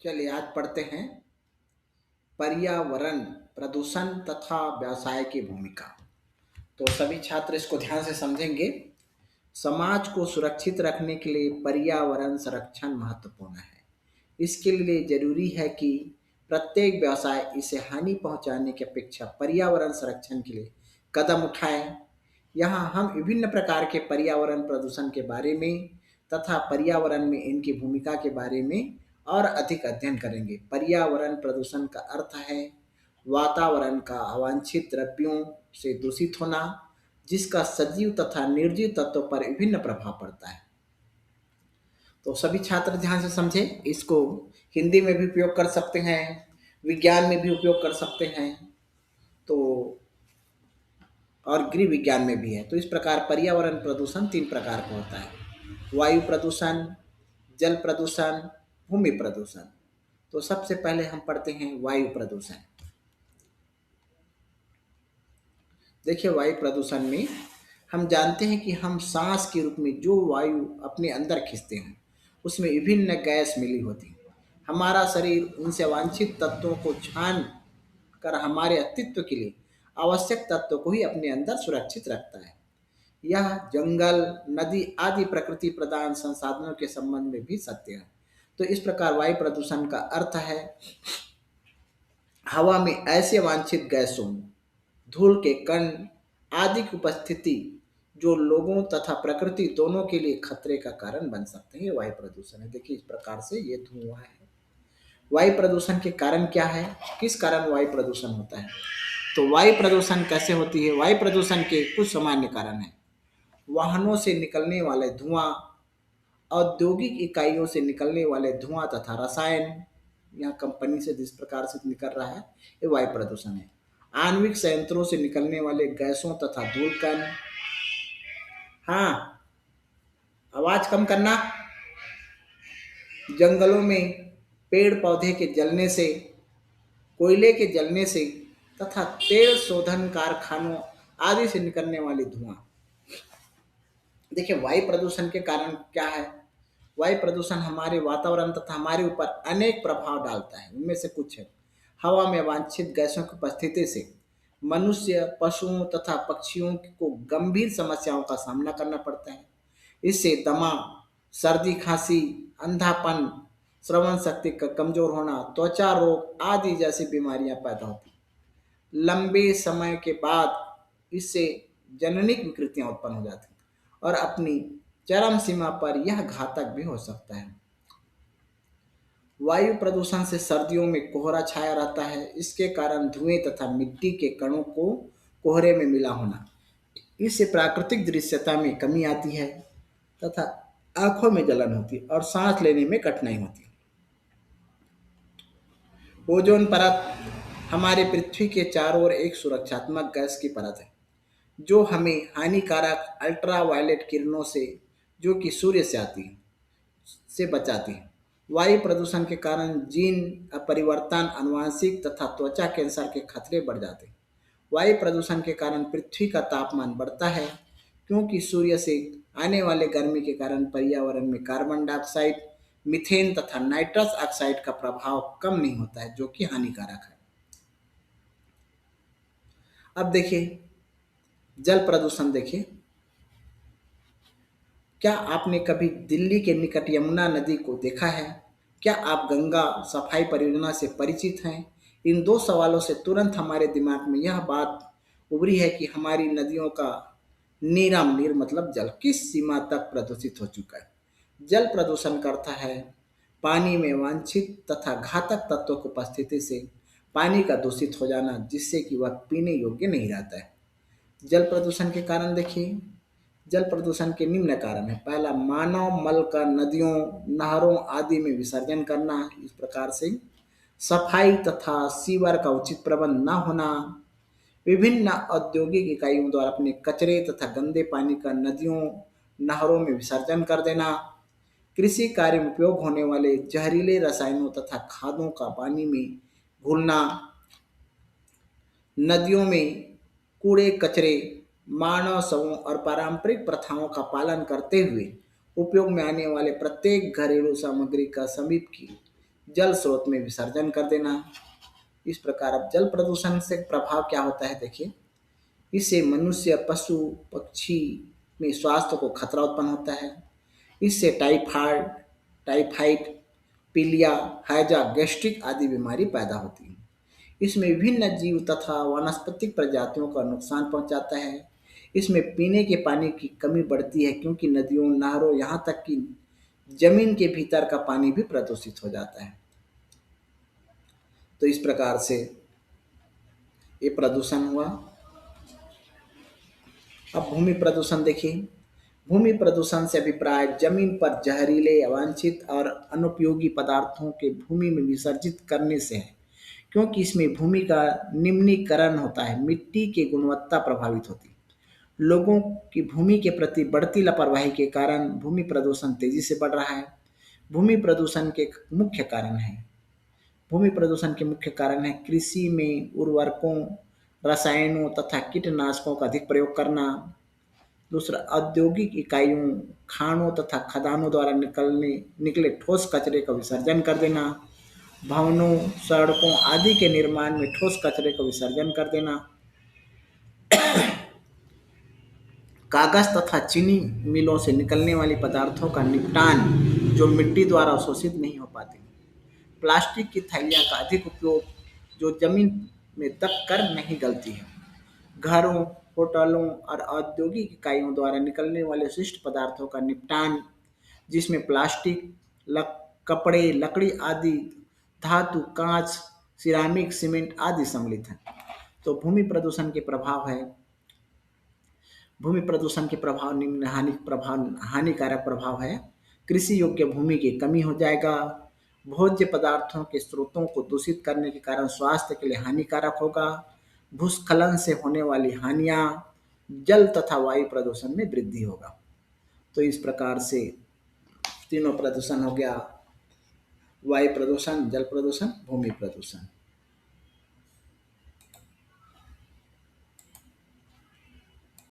चलिए आज पढ़ते हैं पर्यावरण प्रदूषण तथा व्यवसाय की भूमिका। तो सभी छात्र इसको ध्यान से समझेंगे। समाज को सुरक्षित रखने के लिए पर्यावरण संरक्षण महत्वपूर्ण है। इसके लिए जरूरी है कि प्रत्येक व्यवसाय इसे हानि पहुंचाने की अपेक्षा पर्यावरण संरक्षण के लिए कदम उठाए। यहाँ हम विभिन्न प्रकार के पर्यावरण प्रदूषण के बारे में तथा पर्यावरण में इनकी भूमिका के बारे में और अधिक अध्ययन करेंगे। पर्यावरण प्रदूषण का अर्थ है वातावरण का अवांछित द्रव्यों से दूषित होना, जिसका सजीव तथा निर्जीव तत्वों पर विभिन्न प्रभाव पड़ता है। तो सभी छात्र ध्यान से समझे। इसको हिंदी में भी उपयोग कर सकते हैं, विज्ञान में भी उपयोग कर सकते हैं, तो और गृह विज्ञान में भी है। तो इस प्रकार पर्यावरण प्रदूषण तीन प्रकार का होता है: वायु प्रदूषण, जल प्रदूषण, भूमि प्रदूषण। तो सबसे पहले हम पढ़ते हैं वायु प्रदूषण। देखिए, वायु प्रदूषण में हम जानते हैं कि हम सांस के रूप में जो वायु अपने अंदर खींचते हैं उसमें विभिन्न गैस मिली होती है। हमारा शरीर उनसे वांछित तत्वों को छान कर हमारे अस्तित्व के लिए आवश्यक तत्वों को ही अपने अंदर सुरक्षित रखता है। यह जंगल, नदी आदि प्रकृति प्रदान संसाधनों के संबंध में भी सत्य है। तो इस प्रकार वायु प्रदूषण का अर्थ है हवा में ऐसे वांछित गैसों, धूल के कण आदि की उपस्थिति जो लोगों तथा प्रकृति दोनों के लिए खतरे का कारण बन सकते हैं। ये वायु प्रदूषण है। देखिए, इस प्रकार से ये धुआं है। वायु प्रदूषण के कारण क्या है, किस कारण वायु प्रदूषण होता है? तो वायु प्रदूषण कैसे होती है? वायु प्रदूषण के कुछ सामान्य कारण हैं। वाहनों से निकलने वाले धुआं, औद्योगिक इकाइयों से निकलने वाले धुआं तथा रसायन, यहाँ कंपनी से जिस प्रकार से निकल रहा है ये वायु प्रदूषण है। आणविक संयंत्रों से निकलने वाले गैसों तथा धूल कण, हाँ आवाज कम करना, जंगलों में पेड़ पौधे के जलने से, कोयले के जलने से तथा तेल शोधन कारखानों आदि से निकलने वाली धुआं। देखिए, वायु प्रदूषण के कारण क्या है? वायु प्रदूषण हमारे वातावरण तथा हमारे ऊपर अनेक प्रभाव डालता है। उनमें से कुछ है: हवा में वांछित गैसों की उपस्थिति से मनुष्य, पशुओं तथा पक्षियों को गंभीर समस्याओं का सामना करना पड़ता है। इससे दमा, सर्दी, खांसी, अंधापन, श्रवण शक्ति का कमजोर होना, त्वचा रोग आदि जैसी बीमारियां पैदा होती हैं। लंबे समय के बाद इससे जननिक विकृतियां उत्पन्न हो जाती हैं और अपनी चरम सीमा पर यह घातक भी हो सकता है। वायु प्रदूषण से सर्दियों में कोहरा छाया रहता है। इसके कारण धुएं तथा मिट्टी के कणों को कोहरे में मिला होना, इससे प्राकृतिक दृश्यता में कमी आती है तथा आंखों में जलन होती है और सांस लेने में कठिनाई होती है। ओजोन परत हमारे पृथ्वी के चारों ओर एक सुरक्षात्मक गैस की परत है जो हमें हानिकारक अल्ट्रावायलेट किरणों से, जो कि सूर्य से आती है, से बचाती है। वायु प्रदूषण के कारण जीन परिवर्तन, आनुवंशिक तथा त्वचा कैंसर के खतरे बढ़ जाते हैं। वायु प्रदूषण के कारण पृथ्वी का तापमान बढ़ता है क्योंकि सूर्य से आने वाले गर्मी के कारण पर्यावरण में कार्बन डाइऑक्साइड, मीथेन तथा नाइट्रस ऑक्साइड का प्रभाव कम नहीं होता है, जो कि हानिकारक है। अब देखिए जल प्रदूषण। देखिए, क्या आपने कभी दिल्ली के निकट यमुना नदी को देखा है? क्या आप गंगा सफाई परियोजना से परिचित हैं? इन दो सवालों से तुरंत हमारे दिमाग में यह बात उभरी है कि हमारी नदियों का नीरम, नीर मतलब जल, किस सीमा तक प्रदूषित हो चुका है। जल प्रदूषण का अर्थ है पानी में वांछित तथा घातक तत्वों की उपस्थिति से पानी का दूषित हो जाना, जिससे कि वह पीने योग्य नहीं रहता है। जल प्रदूषण के कारण देखिए, जल प्रदूषण के निम्न कारण है। पहला, मानव मल का नदियों, नहरों आदि में विसर्जन करना। इस प्रकार से सफाई तथा सीवर का उचित प्रबंध न होना, विभिन्न औद्योगिक इकाइयों द्वारा अपने कचरे तथा गंदे पानी का नदियों, नहरों में विसर्जन कर देना, कृषि कार्य में उपयोग होने वाले जहरीले रसायनों तथा खादों का पानी में घुलना, नदियों में कूड़े कचरे, मानव शवों और पारंपरिक प्रथाओं का पालन करते हुए उपयोग में आने वाले प्रत्येक घरेलू सामग्री का समीप की जल स्रोत में विसर्जन कर देना। इस प्रकार अब जल प्रदूषण से प्रभाव क्या होता है देखिए, इससे मनुष्य, पशु, पक्षी में स्वास्थ्य को खतरा उत्पन्न होता है। इससे टाइफाइड, पीलिया, हैजा, गैस्ट्रिक आदि बीमारी पैदा होती है। इसमें विभिन्न जीव तथा वनस्पतिक प्रजातियों का नुकसान पहुंचाता है। इसमें पीने के पानी की कमी बढ़ती है क्योंकि नदियों, नहरों, यहाँ तक कि जमीन के भीतर का पानी भी प्रदूषित हो जाता है। तो इस प्रकार से ये प्रदूषण हुआ। अब भूमि प्रदूषण देखिए, भूमि प्रदूषण से अभिप्राय जमीन पर जहरीले, अवांछित और अनुपयोगी पदार्थों के भूमि में विसर्जित करने से है, क्योंकि इसमें भूमि का निम्नीकरण होता है, मिट्टी की गुणवत्ता प्रभावित होती है। लोगों की भूमि के प्रति बढ़ती लापरवाही के कारण भूमि प्रदूषण तेजी से बढ़ रहा है। भूमि प्रदूषण के मुख्य कारण है, भूमि प्रदूषण के मुख्य कारण है कृषि में उर्वरकों, रसायनों तथा कीटनाशकों का अधिक प्रयोग करना। दूसरा, औद्योगिक इकाइयों, खानों तथा खदानों द्वारा निकले ठोस कचरे का विसर्जन कर देना। भवनों, सड़कों आदि के निर्माण में ठोस कचरे का विसर्जन कर देना। कागज तथा चीनी मिलों से निकलने वाली पदार्थों का निपटान जो मिट्टी द्वारा अवशोषित नहीं हो पाती। प्लास्टिक की थैलियाँ का अधिक उपयोग जो जमीन में दब कर नहीं गलती है। घरों, होटलों और औद्योगिक इकाइयों द्वारा निकलने वाले शिष्ट पदार्थों का निपटान जिसमें प्लास्टिक, कपड़े, लकड़ी आदि, धातु, कांच, सिरामिक, सीमेंट आदि सम्मिलित हैं। तो भूमि प्रदूषण के प्रभाव निम्न हानिकारक प्रभाव है। कृषि योग्य भूमि की कमी हो जाएगा। भोज्य पदार्थों के स्रोतों को दूषित करने के कारण स्वास्थ्य के लिए हानिकारक होगा। भूस्खलन से होने वाली हानियाँ, जल तथा वायु प्रदूषण में वृद्धि होगा। तो इस प्रकार से तीनों प्रदूषण हो गया, वायु प्रदूषण, जल प्रदूषण, भूमि प्रदूषण।